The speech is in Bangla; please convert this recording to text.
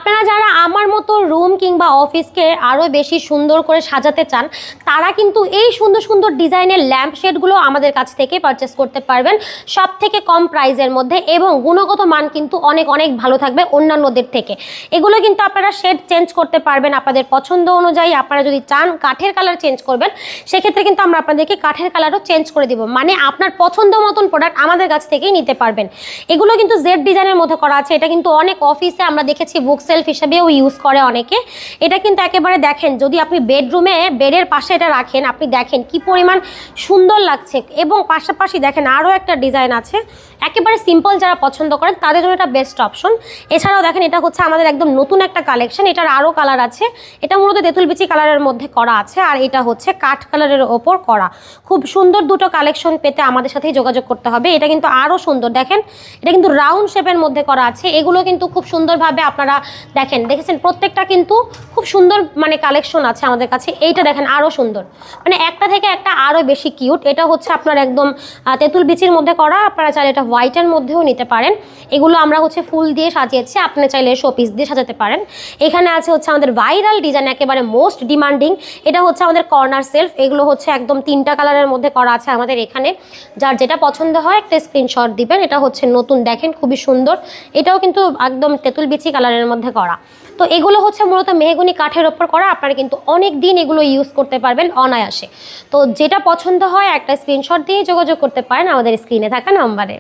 আপনারা যারা আমার মতো রুম কিংবা অফিসকে আরও বেশি সুন্দর করে সাজাতে চান তারা কিন্তু এই সুন্দর সুন্দর ডিজাইনের ল্যাম্প শেডগুলো আমাদের কাছ থেকে পারচেস করতে পারবেন সব থেকে কম প্রাইসের মধ্যে, এবং গুণগত মান কিন্তু অনেক অনেক ভালো থাকবে অন্যান্যদের থেকে। এগুলো কিন্তু আপনারা শেড চেঞ্জ করতে পারবেন আপনাদের পছন্দ অনুযায়ী। আপনারা যদি চান কাঠের কালার চেঞ্জ করবেন সেক্ষেত্রে কিন্তু আমরা আপনাদেরকে কাঠের কালারও চেঞ্জ করে দিব, মানে আপনার পছন্দ মতন প্রোডাক্ট আমাদের কাছ থেকেই নিতে পারবেন। এগুলো কিন্তু জেড ডিজাইনের মধ্যে করা আছে। এটা কিন্তু অনেক অফিসে আমরা দেখেছি বুক সেলফ হিসেবেও ইউজ করে অনেকে। এটা কিন্তু একেবারে দেখেন, যদি আপনি বেডরুমে বেডের পাশে এটা রাখেন, আপনি দেখেন কি পরিমাণ সুন্দর লাগছে। এবং পাশাপাশি দেখেন আরও একটা ডিজাইন আছে, একেবারে সিম্পল যারা পছন্দ করেন তাদের জন্য এটা বেস্ট অপশন। এছাড়াও দেখেন এটা হচ্ছে আমাদের একদম নতুন একটা কালেকশন, এটার আরও কালার আছে। এটা মূলত তেঁতুল বিচি কালারের মধ্যে করা আছে, আর এটা হচ্ছে কাঠ কালারের ওপর করা। খুব সুন্দর দুটো কালেকশন পেতে আমাদের সাথেই যোগাযোগ করতে হবে। এটা কিন্তু আরও সুন্দর, দেখেন এটা কিন্তু রাউন্ড শেপের মধ্যে করা আছে। এগুলো কিন্তু খুব সুন্দরভাবে আপনারা দেখেছেন, প্রত্যেকটা কিন্তু খুব সুন্দর মানে কালেকশন আছে আমাদের কাছে। এইটা দেখেন আরও সুন্দর, মানে একটা থেকে একটা আরও বেশি কিউট। এটা হচ্ছে আপনার একদম তেঁতুল বিচির মধ্যে করা, আপনারা চাইলে এটা হোয়াইটের মধ্যেও নিতে পারেন। এগুলো আমরা হচ্ছে ফুল দিয়ে সাজিয়েছি, আপনি চাইলে শোপিস দিয়ে সাজাতে পারেন। এখানে আছে হচ্ছে আমাদের ভাইরাল ডিজাইন, একেবারে মোস্ট ডিমান্ডিং। এটা হচ্ছে আমাদের কর্নার সেলফ। এগুলো হচ্ছে একদম 3টা কালারের মধ্যে করা আছে আমাদের এখানে। যার যেটা পছন্দ হয় একটা স্ক্রিনশট দিবেন। এটা হচ্ছে নতুন, দেখেন খুবই সুন্দর। এটাও কিন্তু একদম তেঁতুল বিচি কালারের মধ্যে করা। তো এগুলো হচ্ছে মূলত মেহগনি কাঠের ওপর করা। আপনারা কিন্তু অনেক দিন এগুলো ইউজ করতে পারবেন অনায়াসে। তো যেটা পছন্দ হয় একটা স্ক্রিনশট দিয়ে যোগাযোগ করতে পারেন আমাদের স্ক্রিনে থাকা নাম্বারে।